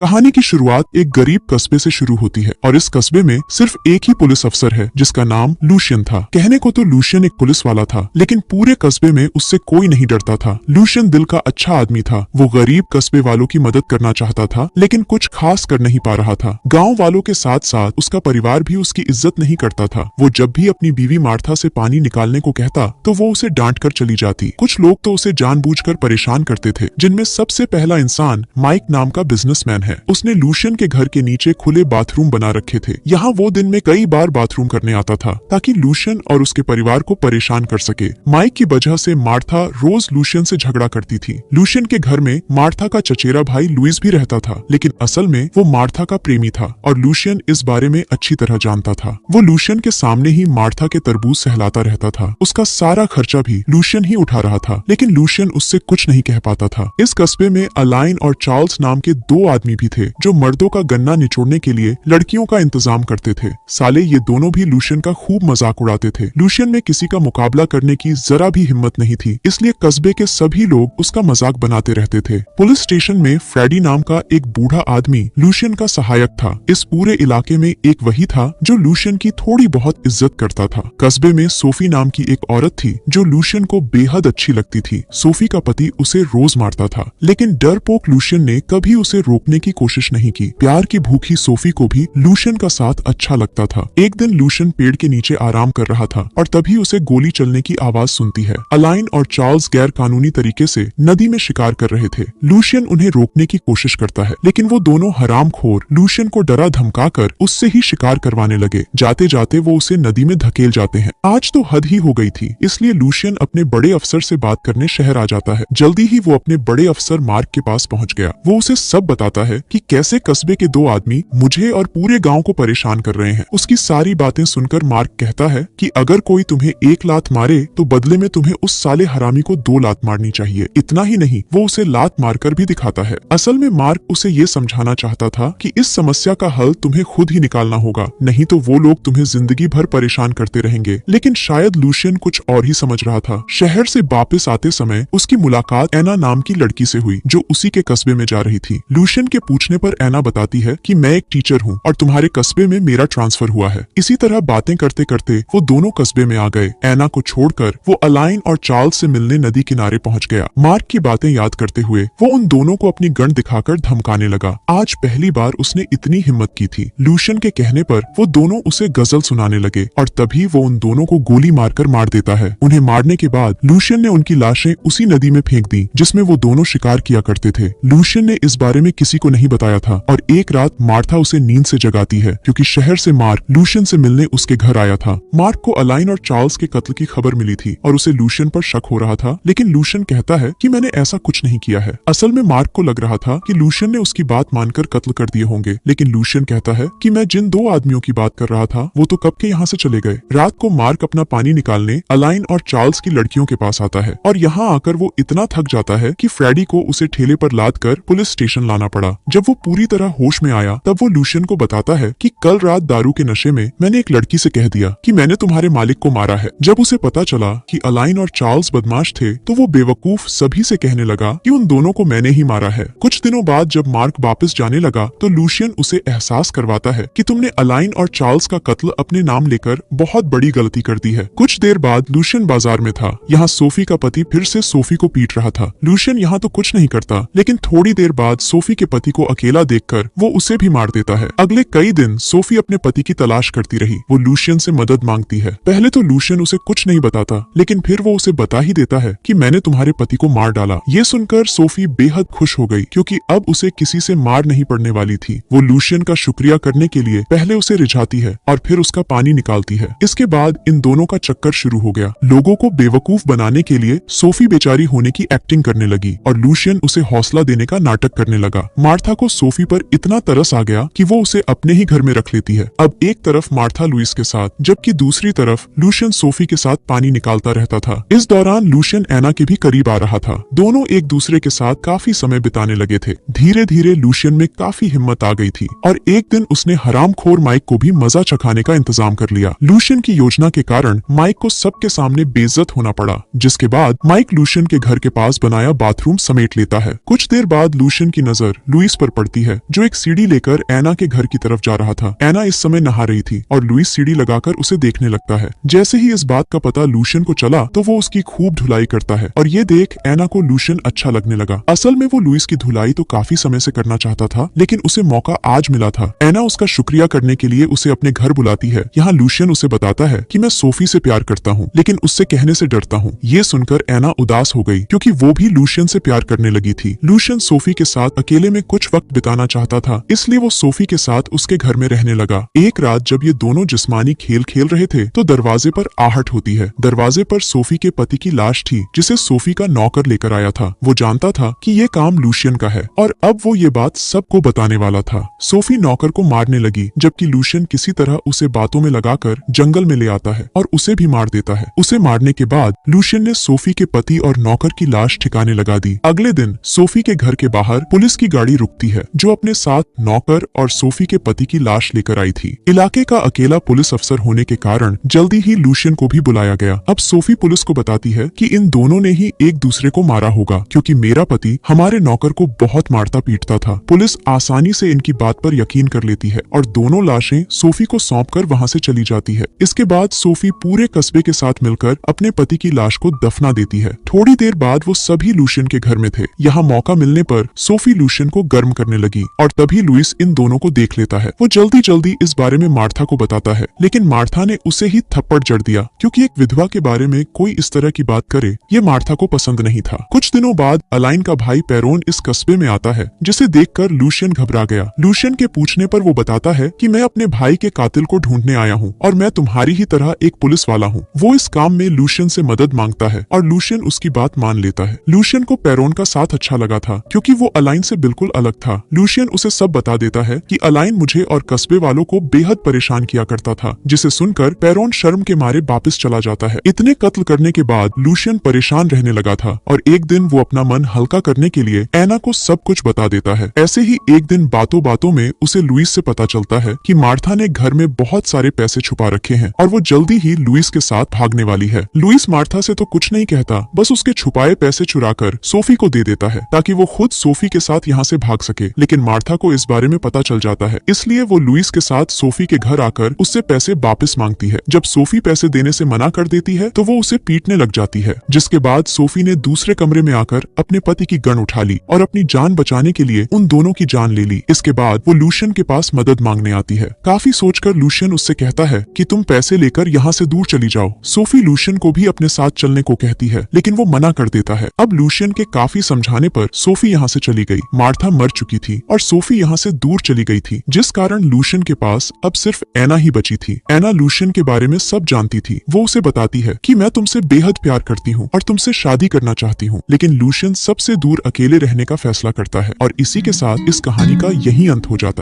कहानी की शुरुआत एक गरीब कस्बे से शुरू होती है और इस कस्बे में सिर्फ एक ही पुलिस अफसर है जिसका नाम लूशियन था। कहने को तो लूशियन एक पुलिस वाला था, लेकिन पूरे कस्बे में उससे कोई नहीं डरता था। लूशियन दिल का अच्छा आदमी था। वो गरीब कस्बे वालों की मदद करना चाहता था, लेकिन कुछ खास कर नहीं पा रहा था। गाँव वालों के साथ साथ उसका परिवार भी उसकी इज्जत नहीं करता था। वो जब भी अपनी बीवी मार्था से पानी निकालने को कहता तो वो उसे डांट कर चली जाती। कुछ लोग तो उसे जानबूझकर परेशान करते थे, जिनमें सबसे पहला इंसान माइक नाम का बिजनेसमैन है। उसने लूशियन के घर के नीचे खुले बाथरूम बना रखे थे। यहाँ वो दिन में कई बार बाथरूम करने आता था ताकि लूशियन और उसके परिवार को परेशान कर सके। माइक की वजह से मार्था रोज लूशियन से झगड़ा करती थी। लूशियन के घर में मार्था का चचेरा भाई लुइस भी रहता था, लेकिन असल में वो मार्था का प्रेमी था और लूशियन इस बारे में अच्छी तरह जानता था। वो लूशियन के सामने ही मार्था के तरबूज सहलाता रहता था। उसका सारा खर्चा भी लूशियन ही उठा रहा था, लेकिन लूशियन उससे कुछ नहीं कह पाता था। इस कस्बे में अलाइन और चार्ल्स नाम के दो आदमी भी थे जो मर्दों का गन्ना निचोड़ने के लिए लड़कियों का इंतजाम करते थे। साले ये दोनों भी लूशियन का खूब मजाक उड़ाते थे। लूशियन में किसी का मुकाबला करने की जरा भी हिम्मत नहीं थी, इसलिए कस्बे के सभी लोग उसका मजाक बनाते रहते थे। पुलिस स्टेशन में फ्रेडी नाम का एक बूढ़ा आदमी लूशियन का सहायक था। इस पूरे इलाके में एक वही था जो लूशियन की थोड़ी बहुत इज्जत करता था। कस्बे में सोफी नाम की एक औरत थी जो लूशियन को बेहद अच्छी लगती थी। सोफी का पति उसे रोज मारता था, लेकिन डरपोक लूशियन ने कभी उसे रोकने की कोशिश नहीं की। प्यार की भूखी सोफी को भी लूशियन का साथ अच्छा लगता था। एक दिन लूशियन पेड़ के नीचे आराम कर रहा था और तभी उसे गोली चलने की आवाज सुनती है। अलाइन और चार्ल्स गैर कानूनी तरीके से नदी में शिकार कर रहे थे। लूशियन उन्हें रोकने की कोशिश करता है, लेकिन वो दोनों हरामखोर लूशियन को डरा धमकाकर उससे ही शिकार करवाने लगे। जाते जाते वो उसे नदी में धकेल जाते हैं। आज तो हद ही हो गई थी, इसलिए लूशियन अपने बड़े अफसर से बात करने शहर आ जाता है। जल्दी ही वो अपने बड़े अफसर मार्क के पास पहुंच गया। वो उसे सब बताता है कि कैसे कस्बे के दो आदमी मुझे और पूरे गांव को परेशान कर रहे हैं। उसकी सारी बातें सुनकर मार्क कहता है कि अगर कोई तुम्हें एक लात मारे तो बदले में तुम्हें उस साले हरामी को 2 लात मारनी चाहिए। इतना ही नहीं, वो उसे लात मारकर भी दिखाता है। असल में मार्क उसे ये समझाना चाहता था कि इस समस्या का हल तुम्हें खुद ही निकालना होगा, नहीं तो वो लोग तुम्हें जिंदगी भर परेशान करते रहेंगे। लेकिन शायद लूशियन कुछ और ही समझ रहा था। शहर से वापस आते समय उसकी मुलाकात एना नाम की लड़की से हुई जो उसी के कस्बे में जा रही थी। लूशियन के पूछने पर एना बताती है कि मैं एक टीचर हूँ और तुम्हारे कस्बे में मेरा ट्रांसफर हुआ है। इसी तरह बातें करते करते वो दोनों कस्बे में आ गए। एना को छोड़कर वो अलाइन और चार्ल्स से मिलने नदी किनारे पहुंच गया। मार्क की बातें याद करते हुए वो उन दोनों को अपनी गन दिखाकर धमकाने लगा। आज पहली बार उसने इतनी हिम्मत की थी। लूशियन के कहने पर वो दोनों उसे गजल सुनाने लगे और तभी वो उन दोनों को गोली मारकर मार देता है। उन्हें मारने के बाद लूशियन ने उनकी लाशें उसी नदी में फेंक दी जिसमें वो दोनों शिकार किया करते थे। लूशियन ने इस बारे में किसी को नहीं बताया था और एक रात मार्था उसे नींद से जगाती है क्योंकि शहर से मार्क लूशियन से मिलने उसके घर आया था। मार्क को अलाइन और चार्ल्स के कत्ल की खबर मिली थी और उसे लूशियन पर शक हो रहा था, लेकिन लूशियन कहता है कि मैंने ऐसा कुछ नहीं किया है। असल में मार्क को लग रहा था कि लूशियन ने उसकी बात मानकर कत्ल कर दिए होंगे, लेकिन लूशियन कहता है कि मैं जिन 2 आदमियों की बात कर रहा था वो तो कब के यहाँ से चले गए। रात को मार्क अपना पानी निकालने अलाइन और चार्ल्स की लड़कियों के पास आता है और यहाँ आकर वो इतना थक जाता है कि फ्रेडी को उसे ठेले पर लाद कर पुलिस स्टेशन लाना पड़ा। जब वो पूरी तरह होश में आया तब वो लूशियन को बताता है कि कल रात दारू के नशे में मैंने एक लड़की से कह दिया कि मैंने तुम्हारे मालिक को मारा है। जब उसे पता चला कि अलाइन और चार्ल्स बदमाश थे तो वो बेवकूफ सभी से कहने लगा कि उन दोनों को मैंने ही मारा है। कुछ दिनों बाद जब मार्क वापस जाने लगा तो लूशियन उसे एहसास करवाता है कि तुमने अलाइन और चार्ल्स का कत्ल अपने नाम लेकर बहुत बड़ी गलती कर दी है। कुछ देर बाद लूशियन बाजार में था। यहाँ सोफी का पति फिर से सोफी को पीट रहा था। लूशियन यहाँ तो कुछ नहीं करता, लेकिन थोड़ी देर बाद सोफी के पति को अकेला देखकर वो उसे भी मार देता है। अगले कई दिन सोफी अपने पति की तलाश करती रही। वो लूशियन से मदद मांगती है। पहले तो लूशियन उसे कुछ नहीं बताता, लेकिन फिर वो उसे बता ही देता है कि मैंने तुम्हारे पति को मार डाला। ये सुनकर सोफी बेहद खुश हो गई क्योंकि अब उसे किसी से मार नहीं पड़ने वाली थी। वो लूशियन का शुक्रिया करने के लिए पहले उसे रिझाती है और फिर उसका पानी निकालती है। इसके बाद इन दोनों का चक्कर शुरू हो गया। लोगों को बेवकूफ बनाने के लिए सोफी बेचारी होने की एक्टिंग करने लगी और लूशियन उसे हौसला देने का नाटक करने लगा। मार्था को सोफी पर इतना तरस आ गया कि वो उसे अपने ही घर में रख लेती है। अब एक तरफ मार्था लुइस के साथ, जबकि दूसरी तरफ लूशियन सोफी के साथ पानी निकालता रहता था। इस दौरान लूशियन एना के भी करीब आ रहा था। दोनों एक दूसरे के साथ काफी समय बिताने लगे थे। धीरे धीरे लूशियन में काफी हिम्मत आ गई थी और एक दिन उसने हरामखोर माइक को भी मजा चखाने का इंतजाम कर लिया। लूशियन की योजना के कारण माइक को सबके सामने बेइज्जत होना पड़ा, जिसके बाद माइक लूशियन के घर के पास बनाया बाथरूम समेट लेता है। कुछ देर बाद लूशियन की नजर लुइस लुइस पर पड़ती है, जो एक सीढ़ी लेकर एना के घर की तरफ जा रहा था। एना इस समय नहा रही थी और लुइस सीढ़ी लगाकर उसे देखने लगता है। जैसे ही इस बात का पता लूशियन को चला तो वो उसकी खूब धुलाई करता है और ये देख एना को लूशियन अच्छा लगने लगा। असल में वो लुइस की धुलाई तो काफी समय से करना चाहता था, लेकिन उसे मौका आज मिला था। एना उसका शुक्रिया करने के लिए उसे अपने घर बुलाती है। यहाँ लूशियन उसे बताता है कि मैं सोफी से प्यार करता हूँ, लेकिन उससे कहने से डरता हूँ। ये सुनकर एना उदास हो गई, क्योंकि वो भी लूशियन से प्यार करने लगी थी। लूशियन सोफी के साथ अकेले में कुछ वक्त बिताना चाहता था, इसलिए वो सोफी के साथ उसके घर में रहने लगा। एक रात जब ये दोनों जिस्मानी खेल खेल रहे थे तो दरवाजे पर आहट होती है। दरवाजे पर सोफी के पति की लाश थी, जिसे सोफी का नौकर लेकर आया था। वो जानता था कि ये काम लूशियन का है और अब वो ये बात सबको बताने वाला था। सोफी नौकर को मारने लगी, जबकि लूशियन किसी तरह उसे बातों में लगाकर जंगल में ले आता है और उसे भी मार देता है। उसे मारने के बाद लूशियन ने सोफी के पति और नौकर की लाश ठिकाने लगा दी। अगले दिन सोफी के घर के बाहर पुलिस की गाड़ी रुकती है, जो अपने साथ नौकर और सोफी के पति की लाश लेकर आई थी। इलाके का अकेला पुलिस अफसर होने के कारण जल्दी ही लूशियन को भी बुलाया गया। अब सोफी पुलिस को बताती है कि इन दोनों ने ही एक दूसरे को मारा होगा, क्योंकि मेरा पति हमारे नौकर को बहुत मारता पीटता था। पुलिस आसानी से इनकी बात पर यकीन कर लेती है और दोनों लाशें सोफी को सौंपकर वहां से चली जाती है। इसके बाद सोफी पूरे कस्बे के साथ मिलकर अपने पति की लाश को दफना देती है। थोड़ी देर बाद वो सभी लूशियन के घर में थे। यहाँ मौका मिलने पर सोफी लूशियन को गर्म करने लगी और तभी लुइस इन दोनों को देख लेता है। वो जल्दी जल्दी इस बारे में मार्था को बताता है, लेकिन मार्था ने उसे ही थप्पड़ जड़ दिया, क्योंकि एक विधवा के बारे में कोई इस तरह की बात करे ये मार्था को पसंद नहीं था। कुछ दिनों बाद अलाइन का भाई पेरोन इस कस्बे में आता है, जिसे देखकर लूशियन घबरा गया। लूशियन के पूछने पर वो बताता है कि मैं अपने भाई के कातिल को ढूंढने आया हूँ और मैं तुम्हारी ही तरह एक पुलिस वाला हूँ। वो इस काम में लूशियन से मदद मांगता है और लूशियन उसकी बात मान लेता है। लूशियन को पेरोन का साथ अच्छा लगा था, क्योंकि वो अलाइन से बिल्कुल अलग था। लूशियन उसे सब बता देता है कि अलाइन मुझे और कस्बे वालों को बेहद परेशान किया करता था, जिसे सुनकर पेरोन शर्म के मारे वापस चला जाता है। इतने कत्ल करने के बाद लूशियन परेशान रहने लगा था और एक दिन वो अपना मन हल्का करने के लिए एना को सब कुछ बता देता है। ऐसे ही एक दिन बातों बातों में उसे लुइस से पता चलता है कि मार्था ने घर में बहुत सारे पैसे छुपा रखे हैं और वो जल्दी ही लुइस के साथ भागने वाली है। लुइस मार्था से तो कुछ नहीं कहता, बस उसके छुपाए पैसे चुराकर सोफी को दे देता है ताकि वो खुद सोफी के साथ यहाँ से भाग सके। लेकिन मार्था को इस बारे में पता चल जाता है, इसलिए वो लुइस के साथ सोफी के घर आकर उससे पैसे वापस मांगती है। जब सोफी पैसे देने से मना कर देती है तो वो उसे पीटने लग जाती है, जिसके बाद सोफी ने दूसरे कमरे में आकर अपने पति की गन उठा ली और अपनी जान बचाने के लिए उन दोनों की जान ले ली। इसके बाद वो लूशियन के पास मदद मांगने आती है। काफी सोचकर लूशियन उससे कहता है कि तुम पैसे लेकर यहाँ से दूर चली जाओ। सोफी लूशियन को भी अपने साथ चलने को कहती है, लेकिन वो मना कर देता है। अब लूशियन के काफी समझाने पर सोफी यहाँ से चली गई। मार्था मर चुकी थी और सोफी यहाँ से दूर चली गई थी, जिस कारण लूशियन के पास अब सिर्फ एना ही बची थी। एना लूशियन के बारे में सब जानती थी। वो उसे बताती है कि मैं तुमसे बेहद प्यार करती हूँ और तुमसे शादी करना चाहती हूँ। लेकिन लूशियन सबसे दूर अकेले रहने का फैसला करता है और इसी के साथ इस कहानी का यही अंत हो जाता है।